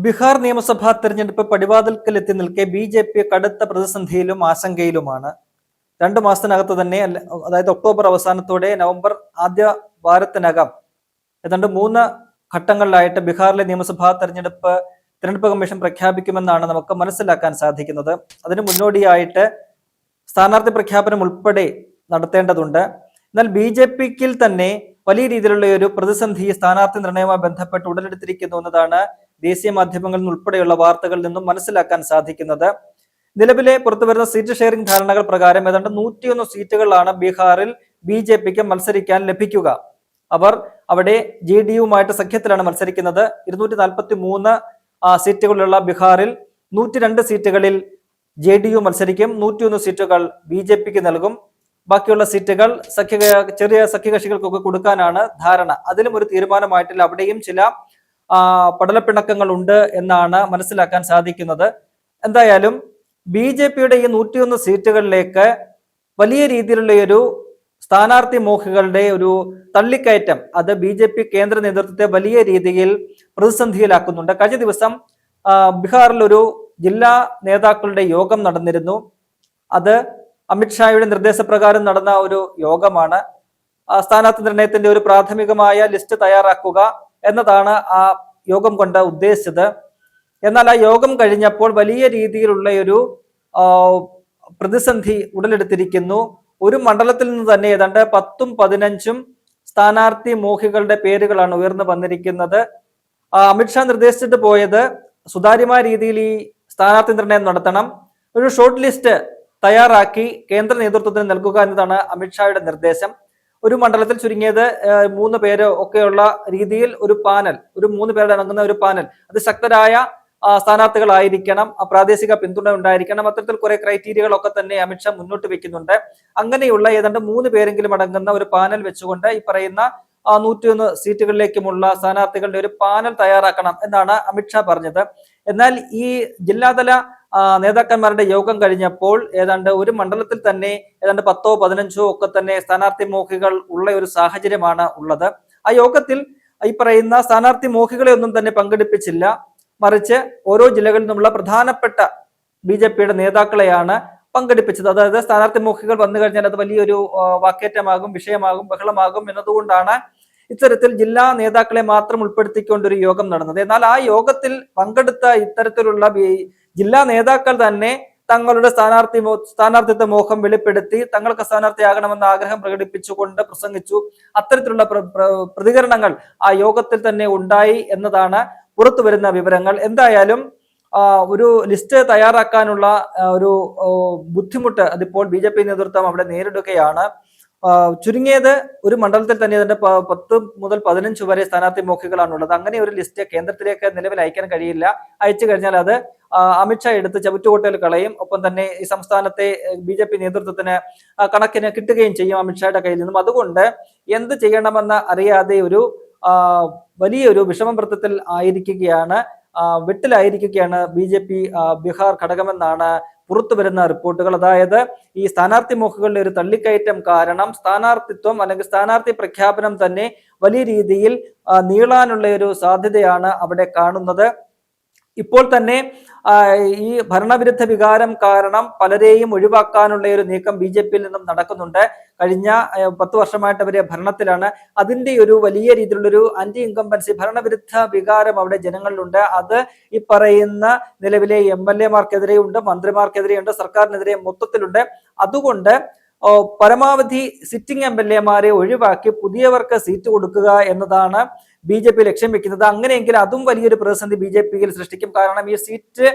ബീഹാർ നിയമസഭാ തെരഞ്ഞെടുപ്പ് പടിവാതിൽക്കൽ എത്തി നിൽക്കെ ബി.ജെ.പി കടുത്ത പ്രതിസന്ധിയിലും ആശങ്കയിലുമാണ്. 2 മാസത്തിനകത്ത് തന്നെ, അതായത് ഒക്ടോബർ അവസാനത്തോടെ നവംബർ ആദ്യ വാരത്തിനകം ഏതാണ്ട് 3 ഘട്ടങ്ങളിലായിട്ട് ബീഹാറിലെ നിയമസഭാ തെരഞ്ഞെടുപ്പ് കമ്മീഷൻ പ്രഖ്യാപിക്കുമെന്നാണ് നമുക്ക് മനസ്സിലാക്കാൻ സാധിക്കുന്നത്. അതിന് മുന്നോടിയായിട്ട് സ്ഥാനാർത്ഥി പ്രഖ്യാപനം ഉൾപ്പെടെ നടത്തേണ്ടതുണ്ട്. എന്നാൽ ബി.ജെ.പിക്കിൽ തന്നെ വലിയ രീതിയിലുള്ള ഒരു പ്രതിസന്ധി സ്ഥാനാർത്ഥി നിർണയവുമായി ബന്ധപ്പെട്ട് ഉടലെടുത്തിരിക്കുന്നു എന്നതാണ് ദേശീയ മാധ്യമങ്ങളിൽ ഉൾപ്പെടെയുള്ള വാർത്തകളിൽ നിന്നും മനസ്സിലാക്കാൻ സാധിക്കുന്നത്. നിലവിലെ പുറത്തുവരുന്ന സീറ്റ് ഷെയറിംഗ് ധാരണകൾ പ്രകാരം ഏതാണ്ട് 101 സീറ്റുകളാണ് ബീഹാറിൽ ബി.ജെ.പിക്ക് മത്സരിക്കാൻ ലഭിക്കുക. അവർ അവിടെ ജെ.ഡി.യുമായിട്ട് സഖ്യത്തിലാണ് മത്സരിക്കുന്നത്. 243 സീറ്റുകളുള്ള ബീഹാറിൽ 102 സീറ്റുകളിൽ ജെ.ഡി.യു മത്സരിക്കും. 101 സീറ്റുകൾ ബി.ജെ.പിക്ക് നൽകും. ബാക്കിയുള്ള സീറ്റുകൾ ചെറിയ സഖ്യകക്ഷികൾക്കൊക്കെ കൊടുക്കാനാണ് ധാരണ. അതിലും ഒരു തീരുമാനമായിട്ടില്ല. അവിടെയും ചില പടലപ്പിണക്കങ്ങൾ ഉണ്ട് എന്നാണ് മനസ്സിലാക്കാൻ സാധിക്കുന്നത്. എന്തായാലും ബി.ജെ.പിയുടെ ഈ 101 സീറ്റുകളിലേക്ക് വലിയ രീതിയിലുള്ള ഒരു സ്ഥാനാർത്ഥി മോഹികളുടെ ഒരു തള്ളിക്കയറ്റം അത് ബി.ജെ.പി കേന്ദ്ര നേതൃത്വത്തെ വലിയ രീതിയിൽ പ്രതിസന്ധിയിലാക്കുന്നുണ്ട്. കഴിഞ്ഞ ദിവസം ബീഹാറിൽ ഒരു ജില്ലാ നേതാക്കളുടെ യോഗം നടന്നിരുന്നു. അത് അമിത്ഷായുടെ നിർദ്ദേശപ്രകാരം നടന്ന ഒരു യോഗമാണ്. സ്ഥാനാർത്ഥി നിർണയത്തിന്റെ ഒരു പ്രാഥമികമായ ലിസ്റ്റ് തയ്യാറാക്കുക എന്നതാണ് ആ യോഗം കൊണ്ട് ഉദ്ദേശിച്ചത്. എന്നാൽ ആ യോഗം കഴിഞ്ഞപ്പോൾ വലിയ രീതിയിലുള്ള ഒരു പ്രതിസന്ധി ഉടലെടുത്തിരിക്കുന്നു. ഒരു മണ്ഡലത്തിൽ നിന്ന് തന്നെ ഏതാണ്ട് 10ഉം 15ഉം സ്ഥാനാർത്ഥി മോഹികളുടെ പേരുകളാണ് ഉയർന്നു വന്നിരിക്കുന്നത്. അമിത്ഷാ നിർദ്ദേശിച്ചിട്ട് പോയത് സുതാര്യമായ രീതിയിൽ ഈ സ്ഥാനാർത്ഥി നിർണയം നടത്തണം, ഒരു ഷോർട്ട് ലിസ്റ്റ് തയ്യാറാക്കി കേന്ദ്ര നേതൃത്വത്തിന് നൽകുക എന്നതാണ് അമിത്ഷായുടെ നിർദ്ദേശം. ഒരു മണ്ഡലത്തിൽ ചുരുങ്ങിയത് 3 പേര് ഒക്കെയുള്ള രീതിയിൽ ഒരു പാനൽ, ഒരു 3 പേരുടെ അടങ്ങുന്ന ഒരു പാനൽ, അത് ശക്തരായ സ്ഥാനാർത്ഥികളായിരിക്കണം, പ്രാദേശിക പിന്തുണ ഉണ്ടായിരിക്കണം. അത്തരത്തിൽ കുറെ ക്രൈറ്റീരിയകളൊക്കെ തന്നെ അമിത്ഷാ മുന്നോട്ട് വെക്കുന്നുണ്ട്. അങ്ങനെയുള്ള ഏതാണ്ട് 3 പേരെങ്കിലും അടങ്ങുന്ന ഒരു പാനൽ വെച്ചുകൊണ്ട് ഈ പറയുന്ന 101 സീറ്റുകളിലേക്കുമുള്ള സ്ഥാനാർത്ഥികളുടെ ഒരു പാനൽ തയ്യാറാക്കണം എന്നാണ് അമിത്ഷാ പറഞ്ഞത്. എന്നാൽ ഈ ജില്ലാതല നേതാക്കന്മാരുടെ യോഗം കഴിഞ്ഞപ്പോൾ ഏതാണ്ട് ഒരു മണ്ഡലത്തിൽ തന്നെ ഏതാണ്ട് 10ഓ 15ഓ ഒക്കെ തന്നെ സ്ഥാനാർത്ഥി മോഹികൾ ഉള്ള ഒരു സാഹചര്യമാണ് ഉള്ളത്. ആ യോഗത്തിൽ ഈ പറയുന്ന സ്ഥാനാർത്ഥി മോഹികളെ ഒന്നും തന്നെ പങ്കെടുപ്പിച്ചില്ല. മറിച്ച് ഓരോ ജില്ലകളിൽ നിന്നുള്ള പ്രധാനപ്പെട്ട ബി.ജെ.പിയുടെ നേതാക്കളെയാണ് പങ്കെടുപ്പിച്ചത്. അതായത് സ്ഥാനാർത്ഥി മോഹികൾ വന്നു കഴിഞ്ഞാൽ അത് വലിയൊരു വാക്കേറ്റമാകും, വിഷയമാകും, ബഹളമാകും എന്നതുകൊണ്ടാണ് ഇത്തരത്തിൽ ജില്ലാ നേതാക്കളെ മാത്രം ഉൾപ്പെടുത്തിക്കൊണ്ടൊരു യോഗം നടന്നത്. എന്നാൽ ആ യോഗത്തിൽ പങ്കെടുത്ത ഇത്തരത്തിലുള്ള ജില്ലാ നേതാക്കൾ തന്നെ തങ്ങളുടെ സ്ഥാനാർത്ഥിത്വ മോഹം വെളിപ്പെടുത്തി തങ്ങൾക്ക് സ്ഥാനാർത്ഥിയാകണമെന്ന ആഗ്രഹം പ്രകടിപ്പിച്ചുകൊണ്ട് പ്രസംഗിച്ചു. അത്തരത്തിലുള്ള പ്രതികരണങ്ങൾ ആ യോഗത്തിൽ തന്നെ ഉണ്ടായി എന്നതാണ് പുറത്തു വരുന്ന വിവരങ്ങൾ. എന്തായാലും ഒരു ലിസ്റ്റ് തയ്യാറാക്കാനുള്ള ഒരു ബുദ്ധിമുട്ട് അതിപ്പോൾ ബി.ജെ.പി നേതൃത്വം അവിടെ നേരിടുകയാണ്. ചുരുങ്ങിയത് ഒരു മണ്ഡലത്തിൽ തന്നെ അതിന്റെ 10 മുതൽ 15 വരെ സ്ഥാനാർത്ഥി മോഹികളാണുള്ളത്. അങ്ങനെ ഒരു ലിസ്റ്റ് കേന്ദ്രത്തിലേക്ക് നിലവിൽ അയക്കാൻ കഴിയില്ല. അയച്ചു കഴിഞ്ഞാൽ അത് അമിത്ഷാ എടുത്ത് ചവിറ്റുകൊട്ടയിൽ കളയും. ഒപ്പം തന്നെ ഈ സംസ്ഥാനത്തെ ബി.ജെ.പി നേതൃത്വത്തിന് കണക്കിന് കിട്ടുകയും ചെയ്യും അമിത്ഷായുടെ കയ്യിൽ നിന്നും. അതുകൊണ്ട് എന്ത് ചെയ്യണമെന്ന് അറിയാതെ ഒരു വലിയൊരു വിഷമവൃത്തത്തിൽ ആയിരിക്കുകയാണ്, വെട്ടിലായിരിക്കുകയാണ് ബി.ജെ.പി ബീഹാർ ഘടകമെന്നാണ് പുറത്തു വരുന്ന റിപ്പോർട്ടുകൾ. അതായത് ഈ സ്ഥാനാർത്ഥി മോഹങ്ങളുടെ ഒരു തള്ളിക്കയറ്റം കാരണം സ്ഥാനാർത്ഥിത്വം അല്ലെങ്കിൽ സ്ഥാനാർത്ഥി പ്രഖ്യാപനം തന്നെ വലിയ രീതിയിൽ നീളാനുള്ള ഒരു സാധ്യതയാണ് അവിടെ കാണുന്നത്. ഇപ്പോൾ തന്നെ ഈ ഭരണവിരുദ്ധ വികാരം കാരണം പലരെയും ഒഴിവാക്കാനുള്ള ഒരു നീക്കം ബി.ജെ.പിയിൽ നിന്നും നടക്കുന്നുണ്ട്. കഴിഞ്ഞ 10 വർഷമായിട്ട് അവരെ ഭരണത്തിലാണ്. അതിന്റെ ഒരു വലിയ രീതിയിലുള്ളൊരു ആന്റി ഇൻകംബൻസി, ഭരണവിരുദ്ധ വികാരം അവിടെ ജനങ്ങളിലുണ്ട്. അത് ഈ പറയുന്ന നിലവിലെ MLA-മാർക്കെതിരെയുണ്ട്, മന്ത്രിമാർക്കെതിരെയുണ്ട്, സർക്കാരിനെതിരെ മൊത്തത്തിലുണ്ട്. അതുകൊണ്ട് പരമാവധി സിറ്റിംഗ് MLA-മാരെ ഒഴിവാക്കി പുതിയവർക്ക് സീറ്റ് കൊടുക്കുക എന്നതാണ് ബി.ജെ.പി ലക്ഷ്യം വെക്കുന്നത്. അങ്ങനെയെങ്കിൽ അതും വലിയൊരു പ്രതിസന്ധി ബി.ജെ.പിയിൽ സൃഷ്ടിക്കും. കാരണം ഈ സീറ്റ്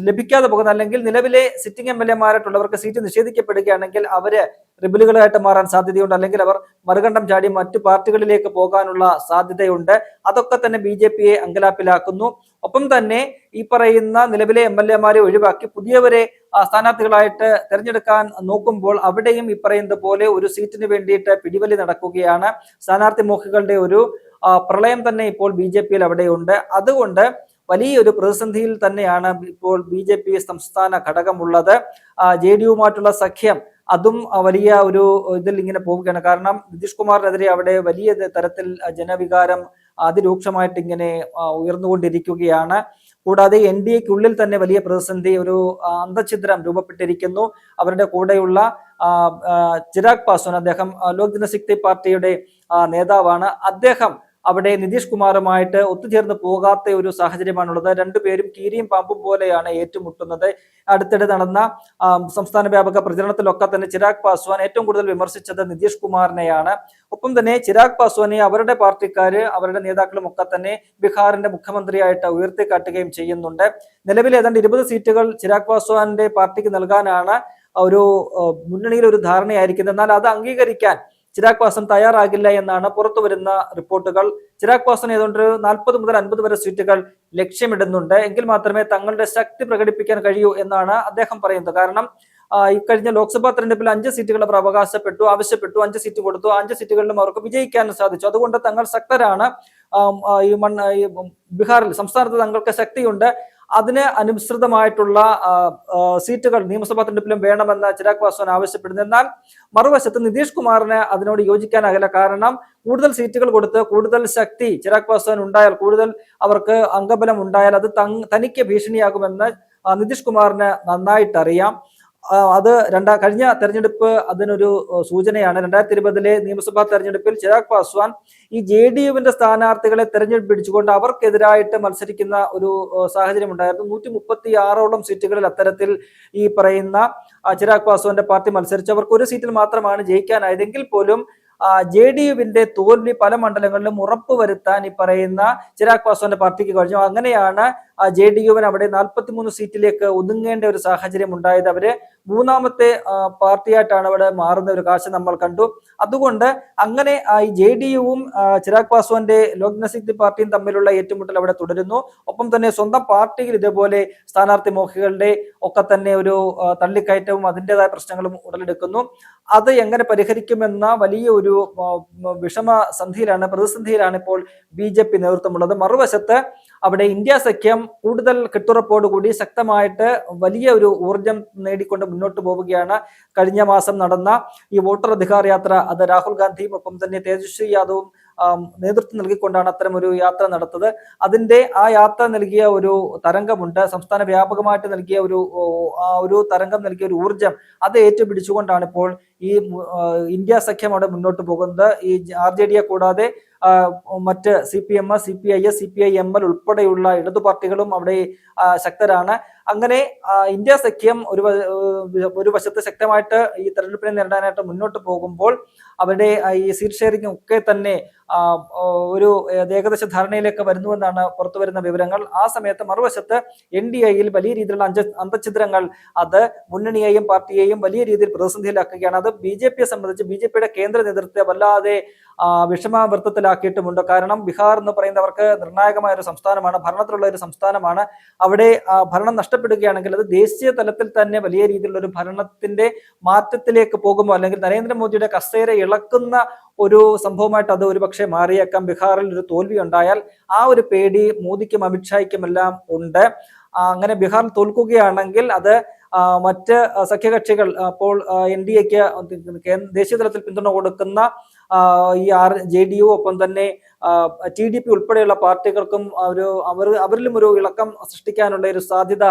ലഭിക്കാതെ പോകുന്ന അല്ലെങ്കിൽ നിലവിലെ സിറ്റിംഗ് MLA-മാരായിട്ടുള്ളവർക്ക് സീറ്റ് നിഷേധിക്കപ്പെടുകയാണെങ്കിൽ അവര് റിബലുകളായിട്ട് മാറാൻ സാധ്യതയുണ്ട്, അല്ലെങ്കിൽ അവർ മറുകണ്ഠം ചാടി മറ്റു പാർട്ടികളിലേക്ക് പോകാനുള്ള സാധ്യതയുണ്ട്. അതൊക്കെ തന്നെ ബി.ജെ.പിയെ അങ്കലാപ്പിലാക്കുന്നു. ഒപ്പം തന്നെ ഈ പറയുന്ന നിലവിലെ MLA-മാരെ ഒഴിവാക്കി പുതിയവരെ സ്ഥാനാർത്ഥികളായിട്ട് തെരഞ്ഞെടുക്കാൻ നോക്കുമ്പോൾ അവിടെയും ഈ പറയുന്നത് പോലെ ഒരു സീറ്റിന് വേണ്ടിയിട്ട് പിടിവലി നടക്കുകയാണ്. സ്ഥാനാർത്ഥി മോഹികളുടെ ഒരു പ്രളയം തന്നെ ഇപ്പോൾ ബി.ജെ.പിയിൽ അവിടെയുണ്ട്. അതുകൊണ്ട് വലിയൊരു പ്രതിസന്ധിയിൽ തന്നെയാണ് ഇപ്പോൾ ബി.ജെ.പി സംസ്ഥാന ഘടകമുള്ളത്. ജെ.ഡി.യുമായിട്ടുള്ള സഖ്യം അതും വലിയ ഒരു ഇതിൽ ഇങ്ങനെ പോവുകയാണ്. കാരണം നിതീഷ് കുമാറിനെതിരെ അവിടെ വലിയ തരത്തിൽ ജനവികാരം അതിരൂക്ഷമായിട്ട് ഇങ്ങനെ ഉയർന്നുകൊണ്ടിരിക്കുകയാണ്. കൂടാതെ NDAക്കുള്ളിൽ തന്നെ വലിയ പ്രതിസന്ധി, ഒരു അന്തഛിദ്രം രൂപപ്പെട്ടിരിക്കുന്നു. അവരുടെ കൂടെയുള്ള ചിരാഗ് പാസ്വാൻ, അദ്ദേഹം ലോക് ജനശക്തി പാർട്ടിയുടെ നേതാവാണ്. അദ്ദേഹം അവിടെ നിതീഷ് കുമാറുമായിട്ട് ഒത്തുചേർന്ന് പോകാത്ത ഒരു സാഹചര്യമാണുള്ളത്. രണ്ടുപേരും കീരിയും പാമ്പും പോലെയാണ് ഏറ്റുമുട്ടുന്നത്. അടുത്തിടെ നടന്ന സംസ്ഥാന വ്യാപക പ്രചരണത്തിലൊക്കെ തന്നെ ചിരാഗ് പാസ്വാൻ ഏറ്റവും കൂടുതൽ വിമർശിച്ചത് നിതീഷ് കുമാറിനെയാണ്. ഒപ്പം തന്നെ ചിരാഗ് പാസ്വാനെ അവരുടെ പാർട്ടിക്കാര്, അവരുടെ നേതാക്കളും ഒക്കെ തന്നെ ബീഹാറിന്റെ മുഖ്യമന്ത്രിയായിട്ട് ഉയർത്തിക്കാട്ടുകയും ചെയ്യുന്നുണ്ട്. നിലവിൽ ഏതാണ്ട് 20 സീറ്റുകൾ ചിരാഗ് പാസ്വാന്റെ പാർട്ടിക്ക് നൽകാനാണ് ഒരു മുന്നണിയിൽ ഒരു ധാരണയായിരിക്കുന്നത്. എന്നാൽ അത് അംഗീകരിക്കാൻ ചിരാഗ് പാസ്വാൻ തയ്യാറാകില്ല എന്നാണ് പുറത്തു വരുന്ന റിപ്പോർട്ടുകൾ. ചിരാഗ് പാസ്വാൻ ഏതാണ്ട് 40 മുതൽ 50 വരെ സീറ്റുകൾ ലക്ഷ്യമിടുന്നുണ്ട്. എങ്കിൽ മാത്രമേ തങ്ങളുടെ ശക്തി പ്രകടിപ്പിക്കാൻ കഴിയൂ എന്നാണ് അദ്ദേഹം പറയുന്നത്. കാരണം ഇക്കഴിഞ്ഞ ലോക്സഭാ തെരഞ്ഞെടുപ്പിൽ 5 സീറ്റുകൾ അവർ ആവശ്യപ്പെട്ടു, 5 സീറ്റ് കൊടുത്തു. 5 സീറ്റുകളിലും അവർക്ക് വിജയിക്കാൻ സാധിച്ചു. അതുകൊണ്ട് തങ്ങൾ ശക്തരാണ്. ഈ ബീഹാറിൽ, സംസ്ഥാനത്ത് തങ്ങൾക്ക് ശക്തിയുണ്ട്. അതിന് അനുസൃതമായിട്ടുള്ള സീറ്റുകൾ നിയമസഭാ തെരഞ്ഞെടുപ്പിലും വേണമെന്ന് ചിരാഗ് പാസ്വാൻ ആവശ്യപ്പെടുന്നു. എന്നാൽ മറുവശത്ത് നിതീഷ് കുമാറിന് അതിനോട് യോജിക്കാനാകില്ല. കാരണം കൂടുതൽ സീറ്റുകൾ കൊടുത്ത് കൂടുതൽ ശക്തി ചിരാഗ് പാസ്വാൻ ഉണ്ടായാൽ, കൂടുതൽ അവർക്ക് അംഗബലം ഉണ്ടായാൽ അത് തനിക്ക് ഭീഷണിയാകുമെന്ന് നിതീഷ് കുമാറിന് നന്നായിട്ട് അറിയാം. അത് കഴിഞ്ഞ തെരഞ്ഞെടുപ്പ് അതിനൊരു സൂചനയാണ്. 2020 നിയമസഭാ തെരഞ്ഞെടുപ്പിൽ ചിരാഗ് പാസ്വാൻ ഈ JDUവിന്റെ സ്ഥാനാർത്ഥികളെ തെരഞ്ഞെടുപ്പിച്ചുകൊണ്ട് അവർക്കെതിരായിട്ട് മത്സരിക്കുന്ന ഒരു സാഹചര്യം ഉണ്ടായിരുന്നു. 136ഓളം സീറ്റുകളിൽ അത്തരത്തിൽ ഈ പറയുന്ന ചിരാഗ് പാസ്വാന്റെ പാർട്ടി മത്സരിച്ചു. അവർക്ക് ഒരു സീറ്റിൽ മാത്രമാണ് ജയിക്കാനായതെങ്കിൽ പോലും JDUവിന്റെ തോൽവി പല മണ്ഡലങ്ങളിലും ഉറപ്പുവരുത്താൻ ഈ പറയുന്ന ചിരാഗ് പാസ്വാന്റെ പാർട്ടിക്ക് കഴിഞ്ഞു. അങ്ങനെയാണ് JDUവിന് അവിടെ 43 സീറ്റിലേക്ക് ഒതുങ്ങേണ്ട ഒരു സാഹചര്യം ഉണ്ടായത്. അവര് 3ാമത്തെ പാർട്ടിയായിട്ടാണ് അവിടെ മാറുന്ന ഒരു കാഴ്ച നമ്മൾ കണ്ടു. അതുകൊണ്ട് അങ്ങനെ ഈ JDUവും ചിരാഗ് പാസ്വാന്റെ ലോക് ജനശക്തി പാർട്ടിയും തമ്മിലുള്ള ഏറ്റുമുട്ടൽ അവിടെ തുടരുന്നു. ഒപ്പം തന്നെ സ്വന്തം പാർട്ടിയിൽ ഇതേപോലെ സ്ഥാനാർത്ഥി മോഹികളുടെ ഒക്കെ തന്നെ ഒരു തള്ളിക്കയറ്റവും അതിൻ്റെതായ പ്രശ്നങ്ങളും ഉടലെടുക്കുന്നു. അത് എങ്ങനെ പരിഹരിക്കുമെന്ന വലിയ ഒരു പ്രതിസന്ധിയിലാണ് ഇപ്പോൾ BJP നേതൃത്വമുള്ളത്. മറുവശത്ത് അവിടെ ഇന്ത്യ സഖ്യം കൂടുതൽ കെട്ടുറപ്പോടുകൂടി ശക്തമായിട്ട് വലിയ ഒരു ഊർജം നേടിക്കൊണ്ട് മുന്നോട്ട് പോവുകയാണ്. കഴിഞ്ഞ മാസം നടന്ന ഈ വോട്ടർ അധികാർ യാത്ര, അത് രാഹുൽ ഗാന്ധിയും ഒപ്പം തന്നെ തേജസ്വി യാദവും നേതൃത്വം നൽകിക്കൊണ്ടാണ് അത്തരം ഒരു യാത്ര നടത്തത്. ആ യാത്ര നൽകിയ ഒരു തരംഗമുണ്ട്, സംസ്ഥാന വ്യാപകമായിട്ട് നൽകിയ ഒരു തരംഗം നൽകിയ ഒരു ഊർജം, അത് ഏറ്റുപിടിച്ചുകൊണ്ടാണ് ഇപ്പോൾ ഈ ഇന്ത്യ സഖ്യം അവിടെ മുന്നോട്ട് പോകുന്നത്. ഈ RJDയെ കൂടാതെ മറ്റ് CPM, CPI, CPI-ML ഉൾപ്പെടെയുള്ള ഇടതു പാർട്ടികളും അവിടെ ശക്തരാണ്. അങ്ങനെ ഇന്ത്യ സഖ്യം ഒരു വശത്ത് ശക്തമായിട്ട് ഈ തെരഞ്ഞെടുപ്പിനെ നേരിടാനായിട്ട് മുന്നോട്ട് പോകുമ്പോൾ അവരുടെ ഈ സീറ്റ് ഷെയറിംഗ് ഒക്കെ തന്നെ ഒരു ഏകദേശ ധാരണയിലേക്ക് വരുന്നുവെന്നാണ് പുറത്തുവരുന്ന വിവരങ്ങൾ. ആ സമയത്ത് മറുവശത്ത് NDAയിൽ വലിയ രീതിയിലുള്ള അന്തഛിദ്രങ്ങൾ അത് മുന്നണിയെയും പാർട്ടിയെയും വലിയ രീതിയിൽ പ്രതിസന്ധിയിലാക്കുകയാണ്. അത് BJPയെ സംബന്ധിച്ച് BJPയുടെ കേന്ദ്ര നേതൃത്വത്തെ വല്ലാതെ വിഷമവൃത്തത്തിലാക്കിയിട്ടുമുണ്ട്. കാരണം ബീഹാർ എന്ന് പറയുന്നവർക്ക് നിർണായകമായ ഒരു സംസ്ഥാനമാണ്, ഭരണത്തിലുള്ള ഒരു സംസ്ഥാനമാണ്. അവിടെ ഭരണം നഷ്ടപ്പെടുകയാണെങ്കിൽ അത് ദേശീയ തലത്തിൽ തന്നെ വലിയ രീതിയിലുള്ള ഒരു ഭരണത്തിന്റെ മാറ്റത്തിലേക്ക് പോകുമോ, അല്ലെങ്കിൽ നരേന്ദ്രമോദിയുടെ കസേര ഇളക്കുന്ന ഒരു സംഭവമായിട്ട് അത് ഒരുപക്ഷെ മാറിയേക്കാം. ബീഹാറിൽ ഒരു തോൽവി ഉണ്ടായാൽ ആ ഒരു പേടി മോദിക്കും അമിത്ഷായ്ക്കും എല്ലാം ഉണ്ട്. അങ്ങനെ ബീഹാറിൽ തോൽക്കുകയാണെങ്കിൽ അത് മറ്റ് സഖ്യകക്ഷികൾ, അപ്പോൾ NDAക്ക് ദേശീയ തലത്തിൽ പിന്തുണ കൊടുക്കുന്ന ഈ JDU ഒപ്പം തന്നെ TDP ഉൾപ്പെടെയുള്ള പാർട്ടികൾക്കും അവരിലും ഒരു ഇളക്കം സൃഷ്ടിക്കാനുള്ള ഒരു സാധ്യത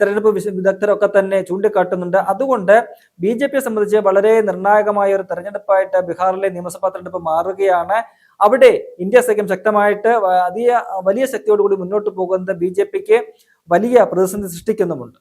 തെരഞ്ഞെടുപ്പ് വിദഗ്ധരൊക്കെ തന്നെ ചൂണ്ടിക്കാട്ടുന്നുണ്ട്. അതുകൊണ്ട് BJPയെ സംബന്ധിച്ച് വളരെ നിർണായകമായ ഒരു തെരഞ്ഞെടുപ്പായിട്ട് ബീഹാറിലെ നിയമസഭാ തെരഞ്ഞെടുപ്പ് മാറുകയാണ്. അവിടെ ഇന്ത്യ സഖ്യം ശക്തമായിട്ട് വലിയ ശക്തിയോടുകൂടി മുന്നോട്ട് പോകുന്നത് BJPക്ക് വലിയ പ്രതിസന്ധി സൃഷ്ടിക്കുന്നുമുണ്ട്.